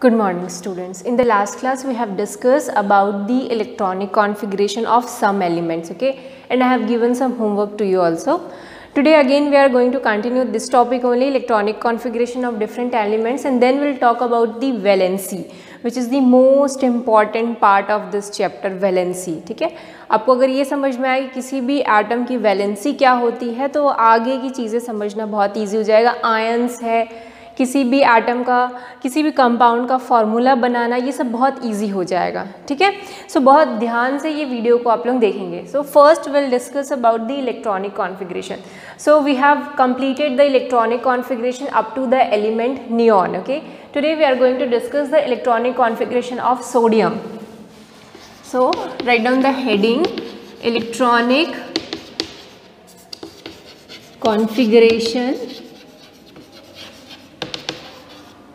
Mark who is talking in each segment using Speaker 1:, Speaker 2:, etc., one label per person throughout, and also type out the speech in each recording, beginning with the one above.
Speaker 1: Good morning students. In the last class we have discussed about the electronic configuration of some elements, okay, and I have given some homework to you also. Today again we are going to continue this topic only, electronic configuration of different elements, and then we'll talk about the valency, which is the most important part of this chapter, valency. ठीक है, आपको अगर ये समझ में आए कि किसी भी एटम की वैलेंसी क्या होती है तो आगे की चीज़ें समझना बहुत ईजी हो जाएगा। आयंस है, किसी भी एटम का, किसी भी कंपाउंड का फॉर्मूला बनाना, ये सब बहुत इजी हो जाएगा। ठीक है, सो बहुत ध्यान से ये वीडियो को आप लोग देखेंगे। So first will discuss about the electronic configuration. So we have completed the electronic configuration up to the element neon. Okay, today we are going to discuss the electronic configuration of sodium. So write down the heading electronic configuration.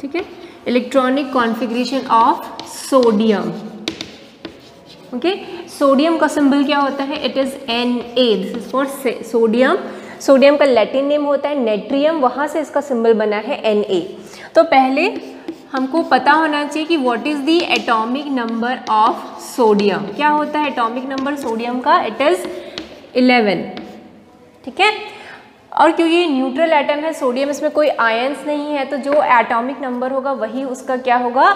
Speaker 1: ठीक है, electronic configuration of sodium. Okay, sodium का symbol क्या होता है? It is Na। This is for sodium. Sodium का Latin name होता है natrium, वहाँ से इसका सिंबल बना है Na। तो पहले हमको पता होना चाहिए कि what is the atomic number of sodium. क्या होता है एटॉमिक नंबर सोडियम का? It is 11। ठीक है, और क्योंकि ये न्यूट्रल एटम है सोडियम, इसमें कोई आयंस नहीं है, तो जो एटॉमिक नंबर होगा वही उसका क्या होगा?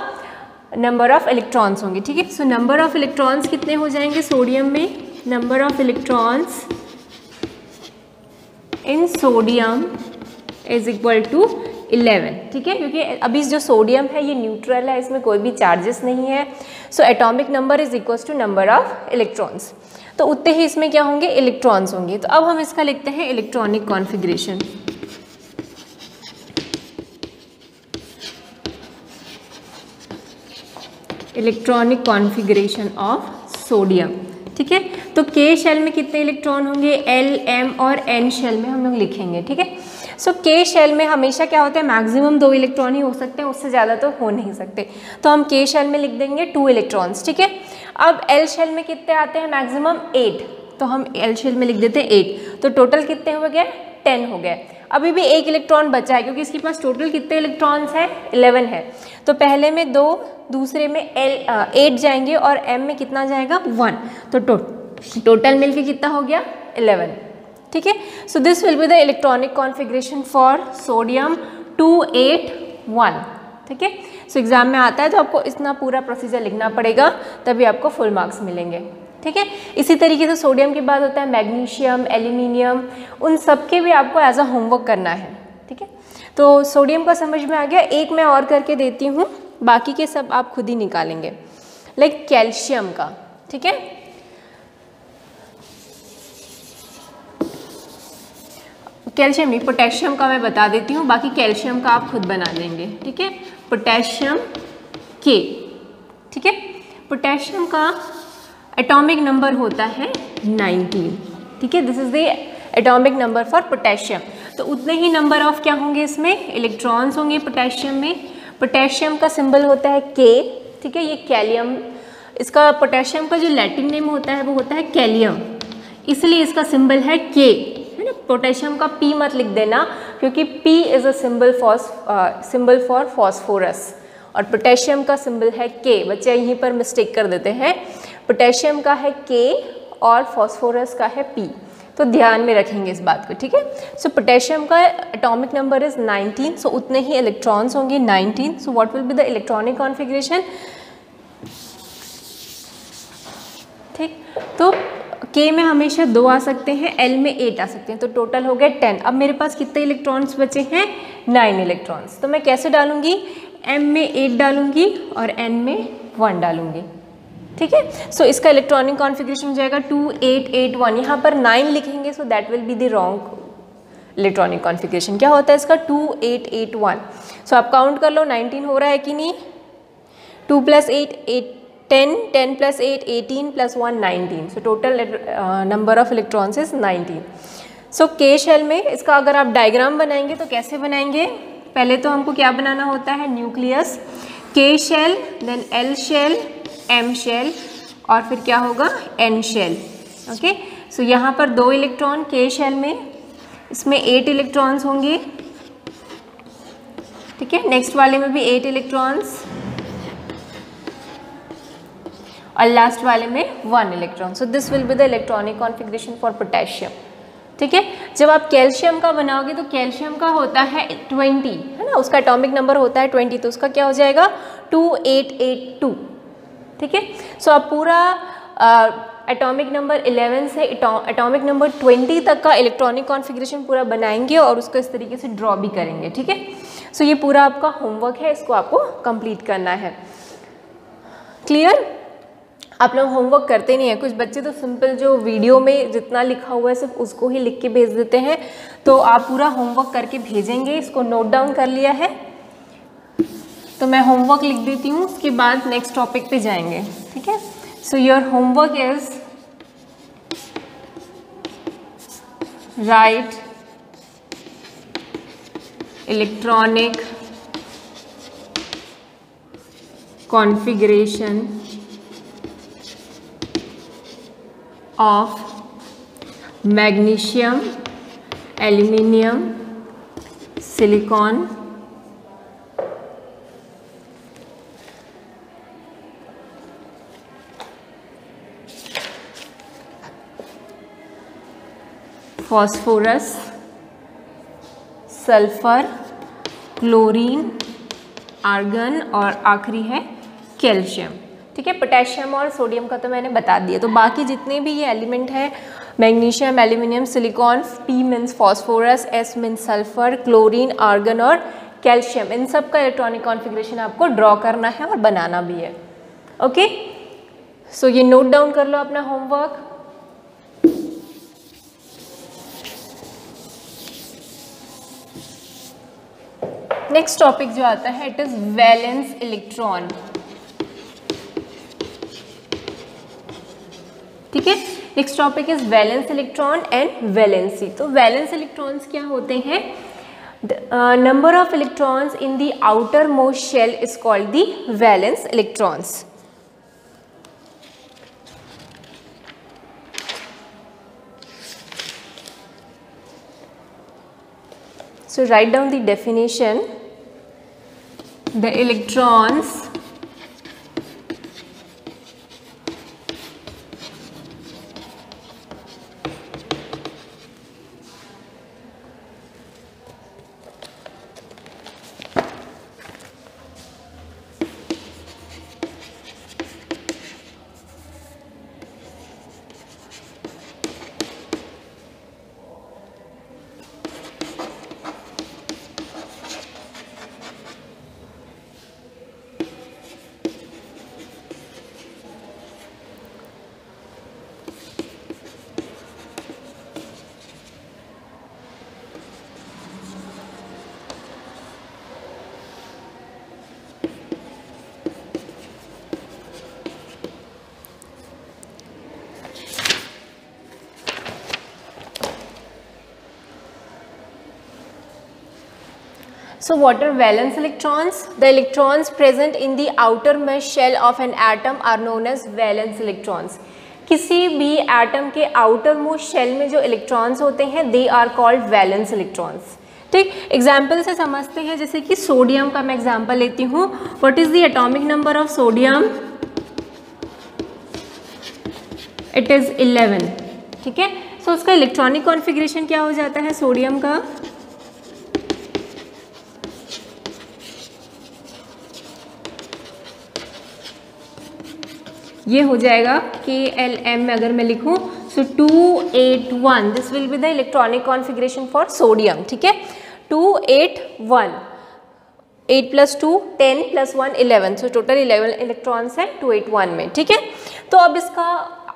Speaker 1: नंबर ऑफ इलेक्ट्रॉन्स होंगे। ठीक है, सो नंबर ऑफ इलेक्ट्रॉन्स कितने हो जाएंगे सोडियम में? Number of electrons in sodium is equal to 11। ठीक है, क्योंकि अभी जो सोडियम है ये न्यूट्रल है, इसमें कोई भी चार्जेस नहीं है, so atomic number is equal to number of electrons. तो उतने ही इसमें क्या होंगे? इलेक्ट्रॉन्स होंगे। तो अब हम इसका लिखते हैं electronic configuration. Electronic configuration of sodium. ठीक है, तो के शेल में कितने इलेक्ट्रॉन होंगे? एल, एम और एन शेल में हम लोग लिखेंगे। ठीक है, सो के शेल में हमेशा क्या होता है? मैक्सिमम 2 इलेक्ट्रॉन ही हो सकते हैं, उससे ज़्यादा तो हो नहीं सकते, तो हम के शेल में लिख देंगे 2 इलेक्ट्रॉन्स। ठीक है, अब एल शेल में कितने आते हैं? मैक्सिमम 8, तो हम एल शेल में लिख देते हैं 8। तो टोटल कितने हो गए? 10 हो गए। अभी भी 1 इलेक्ट्रॉन बचा है, क्योंकि इसके पास टोटल कितने इलेक्ट्रॉन्स हैं? 11 है। तो पहले में 2, दूसरे में 8 जाएंगे और एम में कितना जाएगा? 1। तो टोटल मिलके कितना हो गया? 11। ठीक है, so this will be the electronic configuration for sodium 281। ठीक है, सो एग्जाम में आता है तो आपको इतना पूरा प्रोसीजर लिखना पड़ेगा, तभी आपको फुल मार्क्स मिलेंगे। ठीक है, इसी तरीके से सोडियम के बाद होता है मैग्नीशियम, एल्यूमिनियम, उन सब के भी आपको एज अ होमवर्क करना है। ठीक है, तो सोडियम का समझ में आ गया। एक मैं और करके देती हूँ, बाकी के सब आप खुद ही निकालेंगे। लाइक कैल्शियम का। ठीक है, कैल्शियम नहीं, पोटेशियम का मैं बता देती हूँ, बाकी कैल्शियम का आप खुद बना लेंगे। ठीक है, पोटेशियम के। ठीक है, पोटेशियम का एटॉमिक नंबर होता है 19। ठीक है, this is the atomic number for potassium. तो उतने ही नंबर ऑफ क्या होंगे इसमें? इलेक्ट्रॉन्स होंगे पोटेशियम में। पोटेशियम का सिंबल होता है के। ठीक है, ये कैलियम, इसका पोटेशियम का जो लैटिन नेम होता है वो होता है कैलियम, इसलिए इसका सिंबल है के, है ना। पोटेशियम का पी मत लिख देना, क्योंकि P is a symbol for phosphorus, और पोटेशियम का सिंबल है के। बच्चे यहीं पर मिस्टेक कर देते हैं, पोटेशियम का है के और फॉस्फोरस का है पी, तो ध्यान में रखेंगे इस बात को। ठीक है, सो पोटेशियम का एटॉमिक नंबर इज 19, सो उतने ही इलेक्ट्रॉन्स होंगे 19। So what will be the electronic configuration? ठीक, तो के में हमेशा 2 आ सकते हैं, एल में 8 आ सकते हैं, तो टोटल हो गए 10। अब मेरे पास कितने इलेक्ट्रॉन्स बचे हैं? 9 इलेक्ट्रॉन्स। तो मैं कैसे डालूंगी? एम में 8 डालूंगी और एन में 1 डालूंगी। ठीक है, सो इसका इलेक्ट्रॉनिक कॉन्फ़िगरेशन हो जाएगा 2881। यहाँ पर 9 लिखेंगे, so that will be the wrong electronic configuration. क्या होता है इसका? 2881। सो आप काउंट कर लो 19 हो रहा है कि नहीं? 2 + 8 8, 10, 10 + 8 18 + 1 19। So total number of electrons is 19। सो के शेल में इसका अगर आप डायग्राम बनाएंगे तो कैसे बनाएंगे? पहले तो हमको क्या बनाना होता है? Nucleus. K shell, then L shell, M shell, और फिर क्या होगा? N shell. ओके, सो यहाँ पर 2 इलेक्ट्रॉन के शेल में, इसमें 8 इलेक्ट्रॉन्स होंगे। ठीक है, नेक्स्ट वाले में भी 8 इलेक्ट्रॉन्स, और लास्ट वाले में 1 electron. So this will be the electronic configuration for potassium. ठीक है, जब आप कैल्शियम का बनाओगे तो कैल्शियम का होता है 20, है ना, उसका एटॉमिक नंबर होता है 20, तो उसका क्या हो जाएगा 2882। ठीक है, सो आप पूरा एटॉमिक नंबर 11 से एटॉमिक नंबर 20 तक का इलेक्ट्रॉनिक कॉन्फ़िगरेशन पूरा बनाएंगे और उसको इस तरीके से ड्रॉ भी करेंगे। ठीक है, सो ये पूरा आपका होमवर्क है, इसको आपको कंप्लीट करना है। क्लियर? आप लोग होमवर्क करते नहीं हैं, कुछ बच्चे तो सिंपल जो वीडियो में जितना लिखा हुआ है सिर्फ उसको ही लिख के भेज देते हैं, तो आप पूरा होमवर्क करके भेजेंगे। इसको नोट डाउन कर लिया है, तो मैं होमवर्क लिख देती हूँ, उसके बाद नेक्स्ट टॉपिक पे जाएंगे। ठीक है, so your homework is right electronic configuration of magnesium, aluminium, silicon, phosphorus, sulphur, chlorine, argon और आखिरी है कैल्शियम। ठीक है, पोटेशियम और सोडियम का तो मैंने बता दिया। तो बाकी जितने भी ये एलिमेंट है, magnesium, aluminium, silicon, P means phosphorus, S means sulphur, chlorine, argon और कैल्शियम, इन सब का इलेक्ट्रॉनिक कॉन्फ़िगरेशन आपको ड्रॉ करना है और बनाना भी है। ओके, सो ये नोट डाउन कर लो अपना होमवर्क। नेक्स्ट टॉपिक जो आता है इट इज वैलेंस इलेक्ट्रॉन। ठीक है, next topic is valence electron and valency. तो वैलेंस इलेक्ट्रॉन्स क्या होते हैं? Number of electrons in the outer most shell is called the valence electrons. So write down the definition. The electrons So what are valence electrons? The electrons present in the outermost shell of an atom are known as valence electrons. किसी भी atom के outer most shell में जो electrons होते हैं they are called valence electrons. ठीक, example से समझते हैं, जैसे कि सोडियम का मैं एग्जाम्पल लेती हूँ। What is the atomic number of sodium? It is 11। ठीक है, सो उसका इलेक्ट्रॉनिक कॉन्फ़िगरेशन क्या हो जाता है सोडियम का? ये हो जाएगा KLM में अगर मैं लिखूं, सो 281, this will be the electronic configuration for sodium. ठीक है, 281, 8 + 2 10 + 1 11, सो टोटल 11 इलेक्ट्रॉन्स है 281 में। ठीक है, तो अब इसका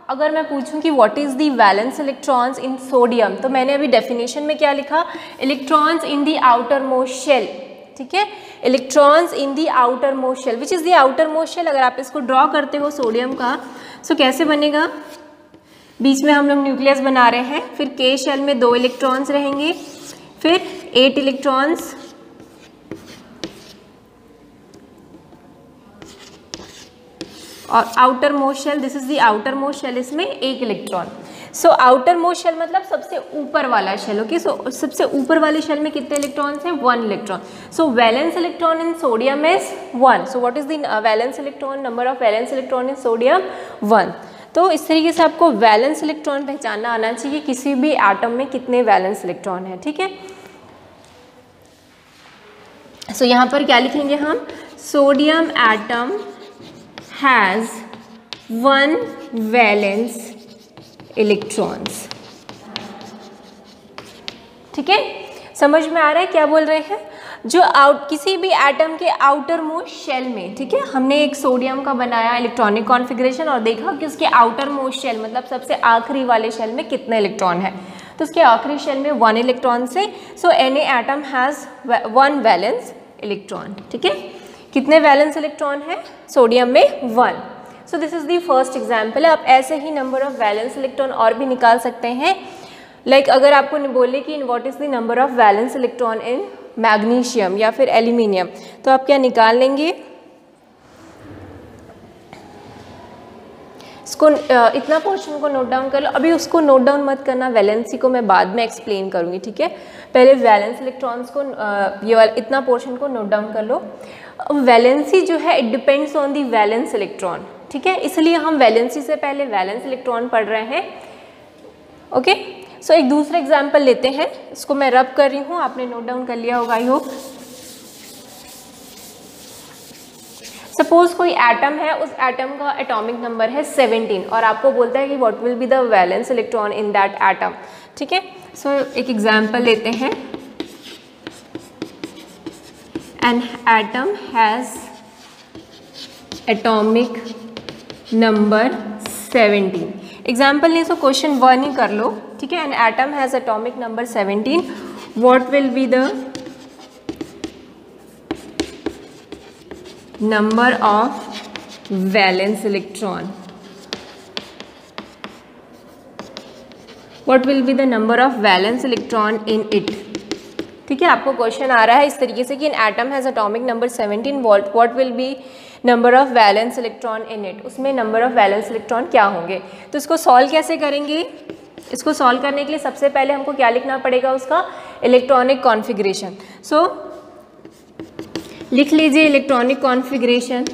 Speaker 1: अगर मैं पूछूं कि what is the valence electrons in sodium, तो मैंने अभी डेफिनेशन में क्या लिखा? Electrons in the outer most shell. ठीक है, electrons in the outer most shell, which is the outer most shell. अगर आप इसको ड्रॉ करते हो सोडियम का, सो कैसे बनेगा? बीच में हम लोग न्यूक्लियस बना रहे हैं, फिर के शेल में 2 इलेक्ट्रॉन्स रहेंगे, फिर 8 इलेक्ट्रॉन्स, और outer most shell, this is the outer most shell, इसमें 1 electron. So outer most shell मतलब सबसे ऊपर वाला शेल। ओके, सो सबसे ऊपर वाले शेल में कितने इलेक्ट्रॉन्स हैं? 1 electron. So valence electron in sodium is 1। So what is the valence electron, number of valence electron in sodium? 1। तो इस तरीके से आपको वैलेंस इलेक्ट्रॉन पहचानना आना चाहिए किसी भी एटम में कितने वैलेंस इलेक्ट्रॉन है। ठीक है, सो यहाँ पर क्या लिखेंगे हम? Sodium atom has 1 valence electrons. ठीक है, समझ में आ रहा है क्या बोल रहे हैं? जो किसी भी एटम के आउटर मोस्ट शेल में, ठीक है, हमने एक सोडियम का बनाया इलेक्ट्रॉनिक कॉन्फ़िगरेशन और देखा कि उसके आउटर मोस्ट शेल मतलब सबसे आखिरी वाले शेल में कितने इलेक्ट्रॉन है। तो उसके आखिरी शेल में 1 इलेक्ट्रॉन से, so any atom has 1 valence electron. ठीक है, कितने वैलेंस इलेक्ट्रॉन है सोडियम में? 1। So this is the first example है। आप ऐसे ही नंबर ऑफ वैलेंस इलेक्ट्रॉन और भी निकाल सकते हैं। लाइक अगर आपको बोले कि what is the number of valence electron in magnesium या फिर एल्यूमिनियम, तो आप क्या निकाल लेंगे? इसको इतना पोर्शन को नोट डाउन कर लो। अभी उसको नोट डाउन मत करना, वैलेंसी को मैं बाद में एक्सप्लेन करूँगी। ठीक है, पहले वैलेंस इलेक्ट्रॉन्स को ये इतना पोर्शन को नोट डाउन कर लो। वैलेंसी जो है it depends on the valence electron. ठीक है, इसलिए हम वैलेंसी से पहले वैलेंस इलेक्ट्रॉन पढ़ रहे हैं। ओके, सो एक दूसरा एग्जाम्पल लेते हैं। इसको मैं रब कर रही हूँ, आपने नोट डाउन कर लिया होगा आई होप। सपोज कोई एटम है, उस एटम का एटॉमिक नंबर है 17 और आपको बोलता है कि what will be the valence electron in that atom. ठीक है, सो एक एग्जाम्पल लेते हैं। An atom has atomic number 17। Example नहीं, सो क्वेश्चन 1 ही कर लो। ठीक है, an atom has atomic number 17, what will be the number of valence electron? What will be the number of valence electron in it? ठीक है, आपको question आ रहा है इस तरीके से कि an atom has atomic number 17, what will be number of valence electron in it? उसमें number of valence electron क्या होंगे? तो इसको सॉल्व कैसे करेंगे? इसको सॉल्व करने के लिए सबसे पहले हमको क्या लिखना पड़ेगा? उसका इलेक्ट्रॉनिक कॉन्फ़िगरेशन। सो लिख लीजिए electronic configuration.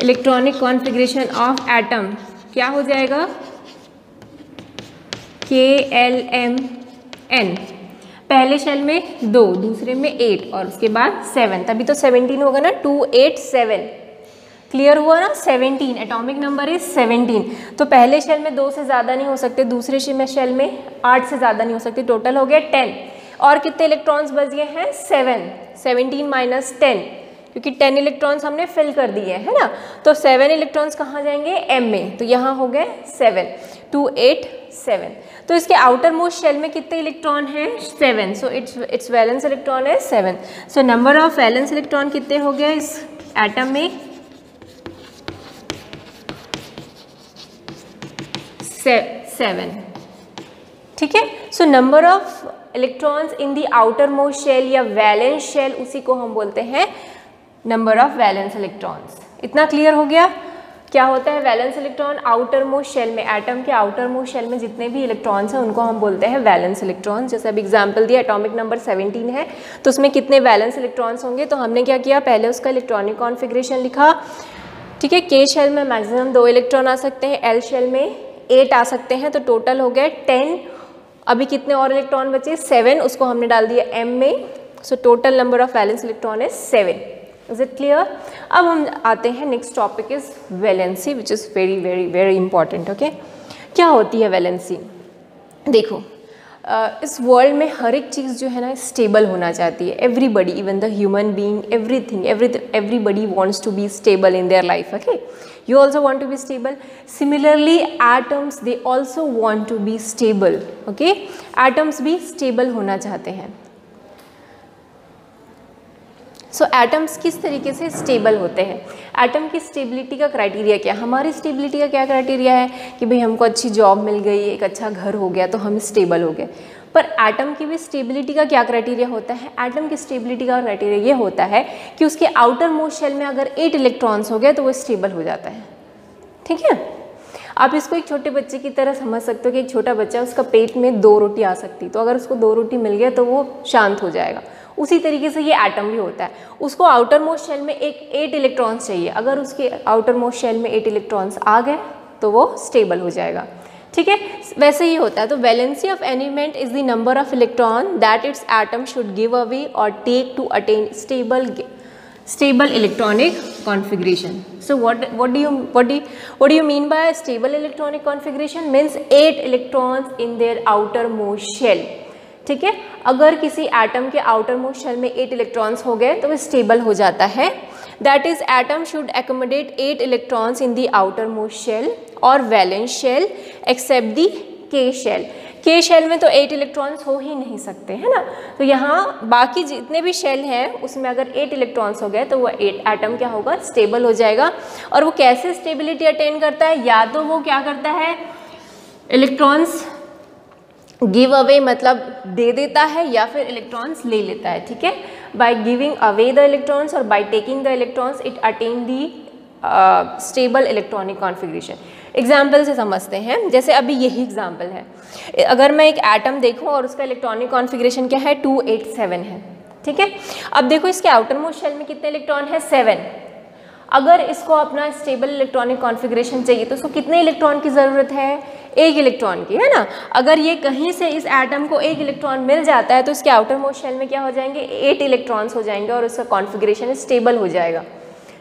Speaker 1: Electronic configuration of atom क्या हो जाएगा? KLMN। पहले शेल में 2, दूसरे में 8 और उसके बाद 7, तभी तो 17 होगा ना, 2 8 7। क्लियर हुआ ना? 17 एटॉमिक नंबर इज 17। तो पहले शेल में 2 से ज़्यादा नहीं हो सकते, दूसरे शेल में 8 से ज़्यादा नहीं हो सकते, टोटल हो गया 10। और कितने इलेक्ट्रॉन्स बच गए हैं? 7। 17 माइनस 10, क्योंकि 10 इलेक्ट्रॉन्स हमने फिल कर दिए है ना। तो 7 इलेक्ट्रॉन्स कहाँ जाएंगे? M में, तो यहाँ हो गए 7, 2 8 7। तो इसके आउटर मोस्ट शेल में कितने इलेक्ट्रॉन हैं? 7। सो इट्स वैलेंस इलेक्ट्रॉन है 7। So number of valence electron कितने हो गए इस एटम में? 7। ठीक है, so number of electrons in the outer most shell या वैलेंस शेल, उसी को हम बोलते हैं नंबर ऑफ वैलेंस इलेक्ट्रॉन्स। इतना क्लियर हो गया? क्या होता है valence electron? Outer most shell में, एटम के आउटर मोस्ट शेल में जितने भी इलेक्ट्रॉन्स हैं उनको हम बोलते हैं वैलेंस इलेक्ट्रॉन्स। जैसे अभी एग्जांपल दिया, एटॉमिक नंबर 17 है तो उसमें कितने वैलेंस इलेक्ट्रॉन्स होंगे? तो हमने क्या किया, पहले उसका इलेक्ट्रॉनिक कॉन्फ़िगरेशन लिखा। ठीक है, K शेल में मैक्सिमम 2 इलेक्ट्रॉन आ सकते हैं, L शेल में 8 आ सकते हैं, तो टोटल हो गए 10। अभी कितने और इलेक्ट्रॉन बचे? 7, उसको हमने डाल दिया M में। So total number of valence electron is 7। Is it clear? अब हम आते हैं next topic is valency, which is very very very important. Okay, क्या होती है वैलेंसी? देखो, इस वर्ल्ड में हर एक चीज़ जो है ना स्टेबल होना चाहती है। Everybody, even the human being, everything, everybody wants to be stable in their life. Okay, you also want to be stable. Similarly, atoms they also want to be stable. Okay, atoms भी stable होना चाहते हैं. सो atoms किस तरीके से stable होते हैं? Atom की स्टेबिलिटी का क्राइटेरिया क्या? हमारी स्टेबिलिटी का क्या क्राइटेरिया है कि भाई हमको अच्छी जॉब मिल गई, एक अच्छा घर हो गया तो हम स्टेबल हो गए. पर एटम की भी स्टेबिलिटी का क्या क्राइटेरिया होता है? एटम की स्टेबिलिटी का क्राइटेरिया ये होता है कि उसके आउटर मोस्ट शेल में अगर 8 इलेक्ट्रॉन्स हो गए तो वो स्टेबल हो जाता है. ठीक है। आप इसको एक छोटे बच्चे की तरह समझ सकते हो कि एक छोटा बच्चा, उसका पेट में 2 रोटी आ सकती, तो अगर उसको 2 रोटी मिल गया तो वो शांत हो जाएगा। उसी तरीके से ये एटम भी होता है, उसको आउटर मोस्ट शेल में 8 इलेक्ट्रॉन्स चाहिए, अगर उसके आउटर मोस्ट शेल में 8 इलेक्ट्रॉन्स आ गए तो वो स्टेबल हो जाएगा। ठीक है, वैसे ही होता है। तो valency of any element is the number of electron that its atom should give away और take to attain stable electronic configuration. So what do you mean by stable electronic configuration? Means 8 electrons in their outermost shell. ठीक है, अगर किसी atom के outer most shell में 8 electrons हो गए तो वो स्टेबल हो जाता है। That is atom should accommodate 8 electrons in the outer most shell और valence shell except the K shell. K shell में तो 8 इलेक्ट्रॉन्स हो ही नहीं सकते, है ना। तो यहाँ बाकी जितने भी शेल हैं उसमें अगर 8 इलेक्ट्रॉन्स हो गए तो वो 8 एटम क्या होगा, स्टेबल हो जाएगा। और वो कैसे स्टेबिलिटी अटेन करता है, या तो वो क्या करता है, इलेक्ट्रॉन्स गिव अवे मतलब दे देता है, या फिर इलेक्ट्रॉन्स ले लेता है। ठीक है, by giving away the electrons और by taking the electrons it attain the stable electronic configuration. Example से समझते हैं, जैसे अभी यही एग्जाम्पल है, अगर मैं एक एटम देखूं और उसका इलेक्ट्रॉनिक कॉन्फ़िगरेशन क्या है, 287 है। ठीक है, अब देखो इसके आउटर मोस्ट शेल में कितने इलेक्ट्रॉन है, 7। अगर इसको अपना स्टेबल इलेक्ट्रॉनिक कॉन्फ़िगरेशन चाहिए तो उसको कितने इलेक्ट्रॉन की ज़रूरत है, 1 इलेक्ट्रॉन की, है ना। अगर ये कहीं से इस एटम को 1 इलेक्ट्रॉन मिल जाता है तो इसके आउटर मोस्ट शेल में क्या हो जाएंगे, 8 इलेक्ट्रॉन्स हो जाएंगे और उसका कॉन्फ़िगरेशन स्टेबल हो जाएगा।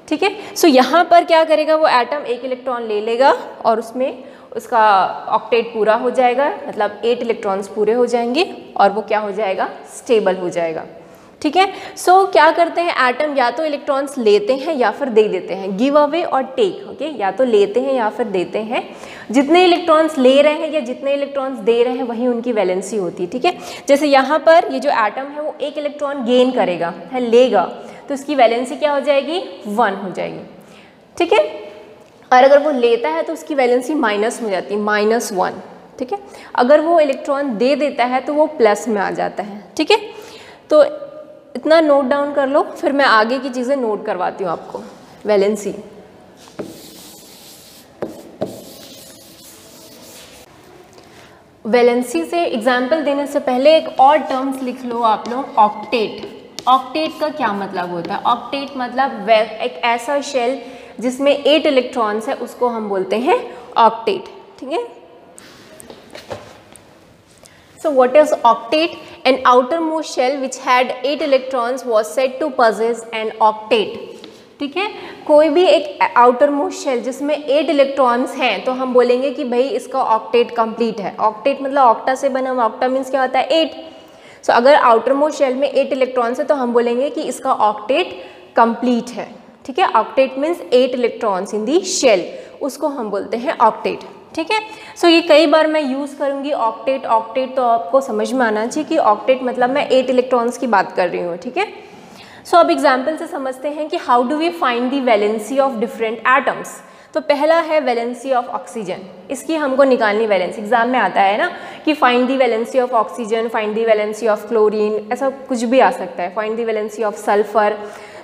Speaker 1: ठीक है, सो यहाँ पर क्या करेगा, वो एटम 1 इलेक्ट्रॉन ले लेगा और उसमें उसका ऑक्टेट पूरा हो जाएगा, मतलब 8 इलेक्ट्रॉन्स पूरे हो जाएंगे और वो क्या हो जाएगा, स्टेबल हो जाएगा। ठीक है, सो क्या करते हैं एटम, या तो इलेक्ट्रॉन्स लेते हैं या फिर दे देते हैं, गिव अवे और टेक। ओके, या तो लेते हैं या फिर देते हैं। जितने इलेक्ट्रॉन्स ले रहे हैं या जितने इलेक्ट्रॉन्स दे रहे हैं वही उनकी वैलेंसी होती है। ठीक है, जैसे यहाँ पर ये जो एटम है वो 1 इलेक्ट्रॉन गेन करेगा, है लेगा, तो इसकी वैलेंसी क्या हो जाएगी, 1 हो जाएगी। ठीक है, और अगर वो लेता है तो उसकी वैलेंसी माइनस हो जाती है, -1। ठीक है, अगर वो इलेक्ट्रॉन दे देता है तो वो प्लस में आ जाता है। ठीक है, तो इतना नोट डाउन कर लो, फिर मैं आगे की चीज़ें नोट करवाती हूँ आपको। वैलेंसी, वैलेंसी से एग्जाम्पल देने से पहले एक और टर्म्स लिख लो आप लोग, ऑक्टेट। ऑक्टेट का क्या मतलब होता है, ऑक्टेट मतलब एक ऐसा शेल जिसमें 8 इलेक्ट्रॉन्स है उसको हम बोलते हैं ऑक्टेट। ठीक है, so what is octet? An outermost shell which had 8 electrons was said to possess an octet. ठीक है, कोई भी एक आउटर मोस्ट शेल जिसमें 8 इलेक्ट्रॉन्स हैं तो हम बोलेंगे कि भाई इसका ऑक्टेट कंप्लीट है। ऑक्टेट मतलब ऑक्टा से बना हुआ, ऑक्टा मीन्स क्या होता है, 8। सो अगर आउटर मोस्ट शेल में 8 इलेक्ट्रॉन्स है तो हम बोलेंगे कि इसका ऑक्टेट कंप्लीट है। ठीक है, octet means 8 electrons in the shell, उसको हम बोलते हैं ऑक्टेट। ठीक है, सो ये कई बार मैं यूज़ करूँगी ऑक्टेट। ऑक्टेट तो आपको समझ में आना चाहिए कि ऑक्टेट मतलब मैं 8 इलेक्ट्रॉन्स की बात कर रही हूँ। ठीक है, सो अब एग्जाम्पल से समझते हैं कि how do we find the valency of different atoms. तो पहला है वैलेंसी ऑफ ऑक्सीजन, इसकी हमको निकालनी वैलेंसी। एग्जाम में आता है ना कि find the valency of oxygen, find the valency of chlorine, ऐसा कुछ भी आ सकता है, find the valency of sulphur.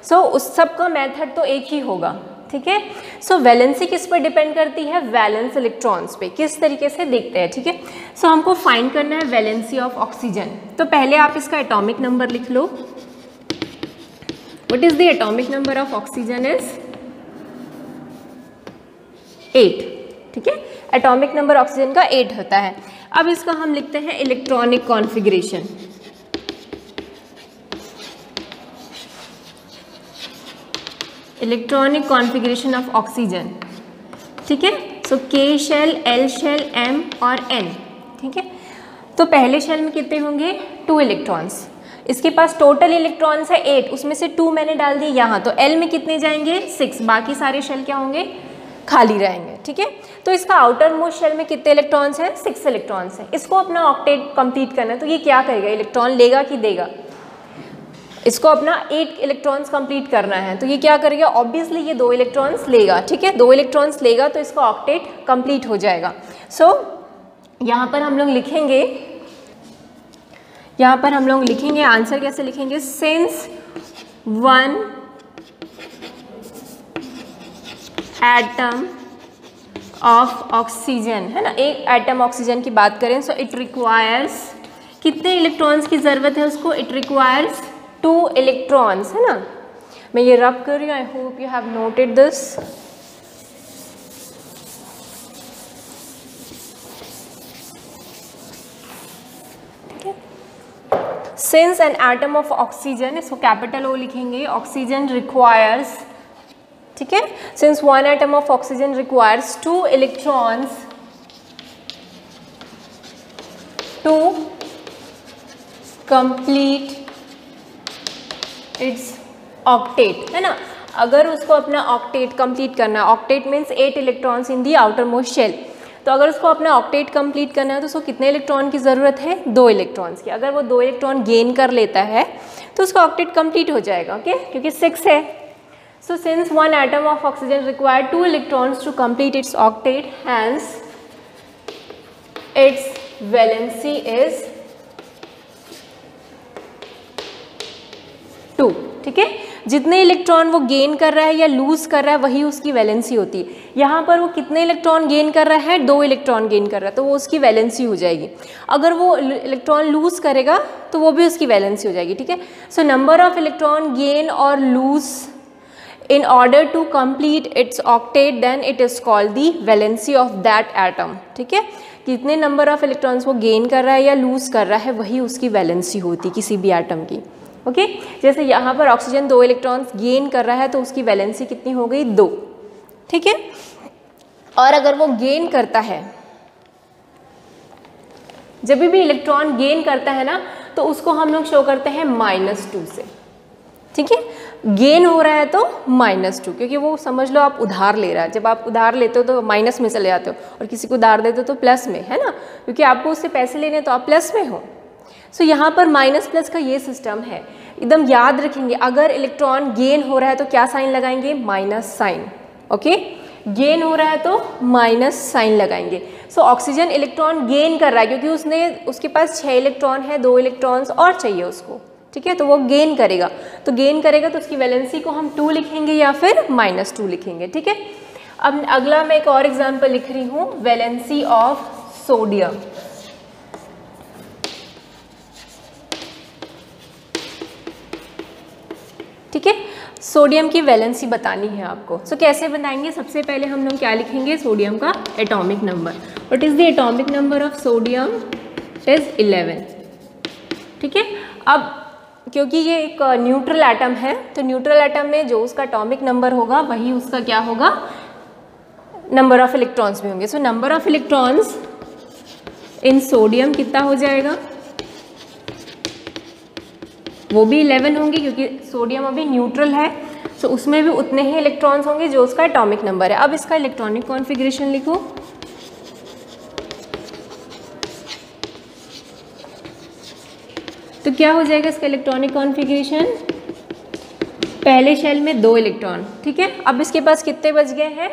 Speaker 1: So उस सब का मेथड तो एक ही होगा। ठीक है, सो वैलेंसी किस पर डिपेंड करती है, वैलेंस इलेक्ट्रॉन्स पे। किस तरीके से देखते हैं, ठीक है। सो हमको फाइंड करना है वैलेंसी ऑफ ऑक्सीजन। तो पहले आप इसका एटॉमिक नंबर लिख लो। What is the atomic number of oxygen is 8। ठीक है, एटॉमिक नंबर ऑक्सीजन का 8 होता है। अब इसका हम लिखते हैं electronic configuration. Electronic configuration of oxygen. ठीक है, so K shell, L shell, M और N। ठीक है, तो पहले शेल में कितने होंगे, 2 इलेक्ट्रॉन्स। इसके पास टोटल इलेक्ट्रॉन्स है 8, उसमें से 2 मैंने डाल दिए यहाँ, तो L में कितने जाएंगे, 6। बाकी सारे शेल क्या होंगे, खाली रहेंगे। ठीक है, तो इसका आउटर मोस्ट शेल में कितने इलेक्ट्रॉन्स हैं, 6 इलेक्ट्रॉन्स हैं। इसको अपना ऑक्टेट कंप्लीट करना है, तो ये क्या करेगा, इलेक्ट्रॉन लेगा कि देगा, इसको अपना 8 इलेक्ट्रॉन्स कंप्लीट करना है, तो ये क्या करेगा, ऑब्वियसली ये 2 इलेक्ट्रॉन्स लेगा। ठीक है, 2 इलेक्ट्रॉन्स लेगा तो इसका ऑक्टेट कंप्लीट हो जाएगा। सो यहाँ पर हम लोग लिखेंगे, आंसर कैसे लिखेंगे, सिंस 1 एटम ऑफ ऑक्सीजन, है ना, एक एटम ऑक्सीजन की बात करें, सो इट रिक्वायर्स कितने इलेक्ट्रॉन्स की ज़रूरत है उसको, इट रिक्वायर्स 2 इलेक्ट्रॉन्स, है ना। मैं ये रब कर रही हूँ, I hope you have noted this. Since an atom of oxygen, इसको कैपिटल ओ लिखेंगे, ऑक्सीजन रिक्वायर्स, ठीक है, since one atom of oxygen requires 2 electrons to complete its octet, है ना। अगर उसको अपना ऑक्टेट कंप्लीट करना है, octet means 8 electrons in the outer most shell, तो अगर उसको अपना ऑक्टेट कंप्लीट करना है तो उसको कितने इलेक्ट्रॉन की ज़रूरत है, 2 इलेक्ट्रॉन्स की। अगर वो 2 इलेक्ट्रॉन गेन कर लेता है तो उसका ऑक्टेट कंप्लीट हो जाएगा, ओके, क्योंकि 6 है। So since one atom of oxygen require 2 electrons to complete its octet, hence its valency is 2, ठीक है। जितने इलेक्ट्रॉन वो गेन कर रहा है या लूज कर रहा है वही उसकी वैलेंसी होती है। यहाँ पर वो कितने इलेक्ट्रॉन गेन कर रहा है, 2 इलेक्ट्रॉन गेन कर रहा है, तो वो उसकी वैलेंसी हो जाएगी। अगर वो इलेक्ट्रॉन लूज करेगा तो वो भी उसकी वैलेंसी हो जाएगी, ठीक है। So number of electron gain और loose in order to complete its octet, then it is called the valency of that atom, ठीक है। कितने नंबर ऑफ इलेक्ट्रॉन्स वो गेन कर रहा है या लूज कर रहा है वही उसकी वैलेंसी होती है किसी भी एटम की, ओके। जैसे यहाँ पर ऑक्सीजन 2 इलेक्ट्रॉन्स गेन कर रहा है तो उसकी वैलेंसी कितनी हो गई, 2, ठीक है। और अगर वो गेन करता है, जब भी इलेक्ट्रॉन गेन करता है ना तो उसको हम लोग शो करते हैं -2 से, ठीक है। गेन हो रहा है तो -2, क्योंकि वो समझ लो आप उधार ले रहा है। जब आप उधार लेते हो तो माइनस में चले जाते हो और किसी को उधार देते हो तो प्लस में, है ना, क्योंकि आपको उससे पैसे लेने तो आप प्लस में हो। सो यहाँ पर माइनस प्लस का ये सिस्टम है, एकदम याद रखेंगे। अगर इलेक्ट्रॉन गेन हो रहा है तो क्या साइन लगाएंगे, माइनस साइन, ओके। गेन हो रहा है तो माइनस साइन लगाएंगे। सो ऑक्सीजन इलेक्ट्रॉन गेन कर रहा है क्योंकि उसके पास 6 इलेक्ट्रॉन है, 2 इलेक्ट्रॉन्स और चाहिए उसको, ठीक है, तो वो गेन करेगा। तो गेन करेगा तो उसकी वैलेंसी को हम 2 लिखेंगे या फिर -2 लिखेंगे, ठीक है। अब अगला मैं एक और एग्जांपल लिख रही हूँ, वैलेंसी ऑफ सोडियम। ठीक है, सोडियम की वैलेंसी बतानी है आपको। सो कैसे बताएंगे, सबसे पहले हम लोग क्या लिखेंगे, सोडियम का atomic number. What is the atomic number of sodium, it is 11, ठीक है। अब क्योंकि ये एक न्यूट्रल एटम है तो न्यूट्रल एटम में जो उसका एटॉमिक नंबर होगा वही उसका क्या होगा, नंबर ऑफ इलेक्ट्रॉन्स भी होंगे। सो number of electrons in sodium कितना हो जाएगा, वो भी 11 होंगे क्योंकि सोडियम अभी न्यूट्रल है। सो उसमें भी उतने ही इलेक्ट्रॉन्स होंगे जो उसका एटॉमिक नंबर है। अब इसका इलेक्ट्रॉनिक कॉन्फ़िगरेशन लिखो। तो क्या हो जाएगा इसका इलेक्ट्रॉनिक कॉन्फ़िगरेशन, पहले शेल में 2 इलेक्ट्रॉन, ठीक है। अब इसके पास कितने बच गए हैं,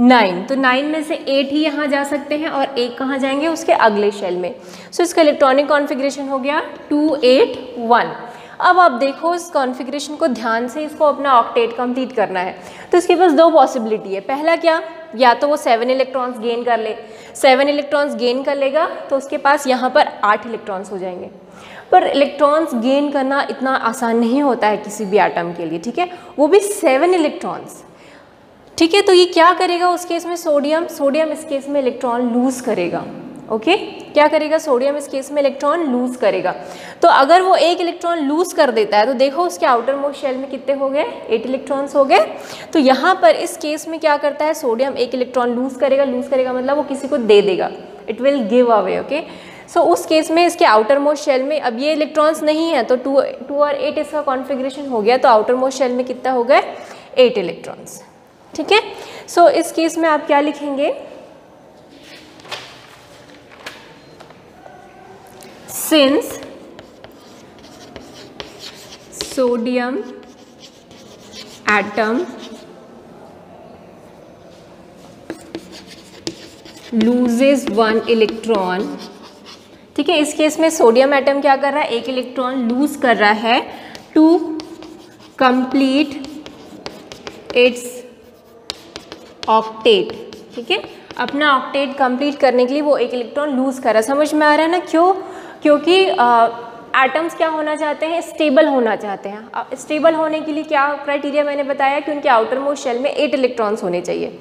Speaker 1: 9, तो 9 में से 8 ही यहाँ जा सकते हैं और 1 कहाँ जाएंगे, उसके अगले शेल में। सो इसका इलेक्ट्रॉनिक कॉन्फ़िगरेशन हो गया 2 8 1। अब आप देखो इस कॉन्फ़िगरेशन को ध्यान से, इसको अपना ऑक्टेट कंप्लीट करना है तो इसके पास 2 पॉसिबिलिटी है। पहला क्या, या तो वो 7 इलेक्ट्रॉन्स गेन कर ले, 7 इलेक्ट्रॉन्स गेन कर लेगा तो उसके पास यहाँ पर 8 इलेक्ट्रॉन्स हो जाएंगे। पर इलेक्ट्रॉन्स गेन करना इतना आसान नहीं होता है किसी भी एटम के लिए, ठीक है, वो भी 7 इलेक्ट्रॉन्स, ठीक है। तो ये क्या करेगा उस केस में, सोडियम इस केस में इलेक्ट्रॉन लूज करेगा, ओके। क्या करेगा, सोडियम इस केस में इलेक्ट्रॉन लूज करेगा। तो अगर वो 1 इलेक्ट्रॉन लूज कर देता है तो देखो उसके आउटर मोस्ट शेल में कितने हो गए, 8 इलेक्ट्रॉन्स हो गए। तो यहाँ पर इस केस में क्या करता है, सोडियम 1 इलेक्ट्रॉन लूज करेगा मतलब वो किसी को दे देगा, it will give away, okay. So उस केस में इसके आउटर मोस्ट शेल में अब ये इलेक्ट्रॉन्स नहीं है तो 2 और 8 इसका कॉन्फ़िगरेशन हो गया, तो आउटर मोस्ट शेल में कितना हो गए, 8 इलेक्ट्रॉन्स, ठीक है। सो इस केस में आप क्या लिखेंगे, since sodium atom loses 1 electron, ठीक है। इस केस में सोडियम एटम क्या कर रहा है, 1 इलेक्ट्रॉन लूज कर रहा है टू कंप्लीट इट्स ऑक्टेट, ठीक है। अपना ऑक्टेट कंप्लीट करने के लिए वो एक इलेक्ट्रॉन लूज़ कर रहा है। समझ में आ रहा है ना क्यों? क्योंकि एटम्स क्या होना चाहते हैं? स्टेबल होना चाहते हैं। स्टेबल होने के लिए क्या क्राइटेरिया मैंने बताया कि उनके आउटर मोस्ट शेल में 8 इलेक्ट्रॉन्स होने चाहिए।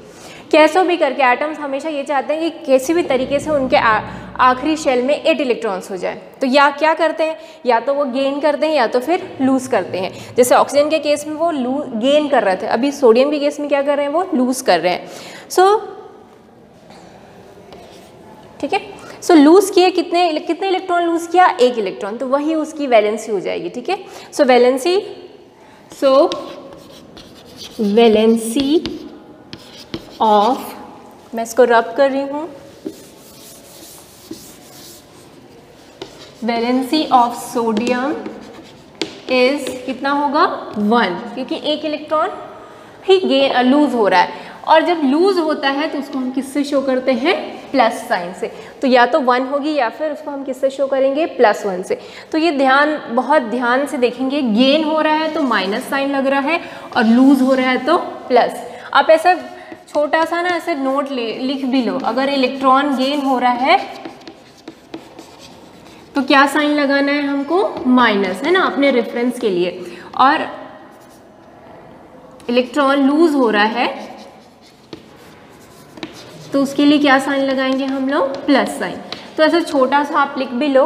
Speaker 1: कैसो भी करके एटम्स हमेशा ये चाहते हैं कि किसी भी तरीके से उनके आखिरी शेल में 8 इलेक्ट्रॉन्स हो जाए। तो या क्या करते हैं, या तो वो गेन करते हैं या तो फिर लूज़ करते हैं। जैसे ऑक्सीजन के केस में वो गेन कर रहे थे, अभी सोडियम के केस में क्या कर रहे हैं? वो लूज़ कर रहे हैं। ठीक है, सो लूज़ किए कितने इलेक्ट्रॉन लूज़ किया? 1 इलेक्ट्रॉन, तो वही उसकी वैलेंसी हो जाएगी। ठीक है, सो वैलेंसी ऑफ, मैं इसको रब कर रही हूँ, वैलेंसी ऑफ सोडियम इज कितना होगा? 1, क्योंकि 1 इलेक्ट्रॉन ही लूज हो रहा है। और जब लूज होता है तो उसको हम किससे शो करते हैं? प्लस साइन से। तो या तो 1 होगी या फिर उसको हम किससे शो करेंगे? +1 से। तो ये बहुत ध्यान से देखेंगे, गेन हो रहा है तो माइनस साइन लग रहा है और लूज हो रहा है तो प्लस। आप ऐसा छोटा सा ना ऐसे नोट लिख भी लो, अगर इलेक्ट्रॉन गेन हो रहा है तो क्या साइन लगाना है हमको? माइनस, है ना, अपने रेफरेंस के लिए। और इलेक्ट्रॉन लूज हो रहा है तो उसके लिए क्या साइन लगाएंगे हम लोग? Plus sign. तो ऐसा छोटा सा आप लिख भी लो।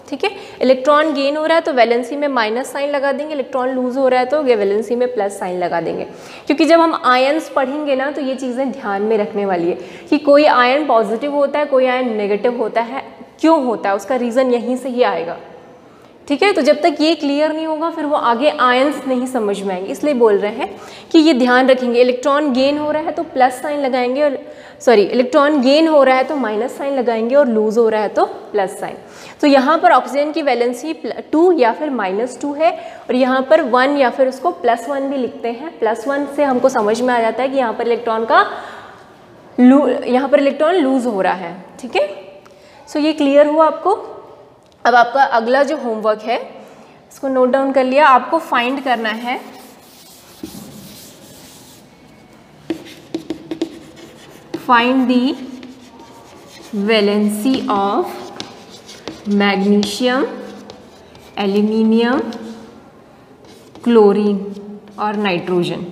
Speaker 1: ठीक है, इलेक्ट्रॉन गेन हो रहा है तो वैलेंसी में माइनस साइन लगा देंगे, इलेक्ट्रॉन लूज हो रहा है तो वैलेंसी में प्लस साइन लगा देंगे। क्योंकि जब हम आयन्स पढ़ेंगे ना तो ये चीज़ें ध्यान में रखने वाली है कि कोई आयन पॉजिटिव होता है, कोई आयन नेगेटिव होता है, क्यों होता है, उसका रीज़न यहीं से ही आएगा। ठीक है, तो जब तक ये क्लियर नहीं होगा फिर वो आगे आयन्स नहीं समझ में आएंगे। इसलिए बोल रहे हैं कि ये ध्यान रखेंगे, इलेक्ट्रॉन गेन हो रहा है तो प्लस साइन लगाएंगे, और इलेक्ट्रॉन गेन हो रहा है तो माइनस साइन लगाएंगे, और लूज हो रहा है तो प्लस साइन। तो यहाँ पर ऑक्सीजन की वैलेंसी 2 या फिर -2 है, और यहाँ पर 1 या फिर उसको +1 भी लिखते हैं। +1 से हमको समझ में आ जाता है कि यहाँ पर इलेक्ट्रॉन लूज हो रहा है। ठीक है, सो ये क्लियर हुआ आपको। अब आपका अगला जो होमवर्क है इसको नोट डाउन कर लिया। आपको फाइंड करना है find the valency of magnesium, aluminium, chlorine और नाइट्रोजन।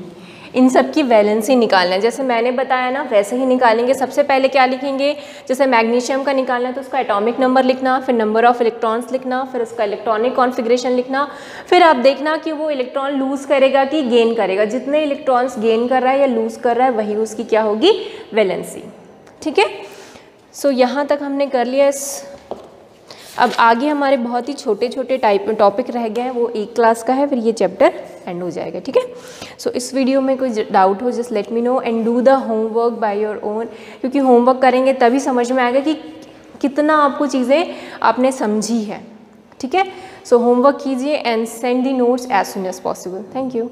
Speaker 1: इन सब की वैलेंसी निकालना है। जैसे मैंने बताया ना वैसे ही निकालेंगे। सबसे पहले क्या लिखेंगे? जैसे मैग्नीशियम का निकालना है तो उसका एटॉमिक नंबर लिखना, फिर नंबर ऑफ इलेक्ट्रॉन्स लिखना, फिर उसका इलेक्ट्रॉनिक कॉन्फ़िगरेशन लिखना, फिर आप देखना कि वो इलेक्ट्रॉन लूज़ करेगा कि गेन करेगा। जितने इलेक्ट्रॉन्स गेन कर रहा है या लूज़ कर रहा है वही उसकी क्या होगी? वैलेंसी। ठीक है, सो यहाँ तक हमने कर लिया। अब आगे हमारे बहुत ही छोटे छोटे टॉपिक रह गए हैं, वो एक क्लास का है, फिर ये चैप्टर एंड हो जाएगा। ठीक है, सो इस वीडियो में कोई डाउट हो just let me know and do the homework by your own, क्योंकि होमवर्क करेंगे तभी समझ में आएगा कि कितना आपको चीज़ें आपने समझी है। ठीक है, सो होमवर्क कीजिए and send the notes as soon as possible. Thank you.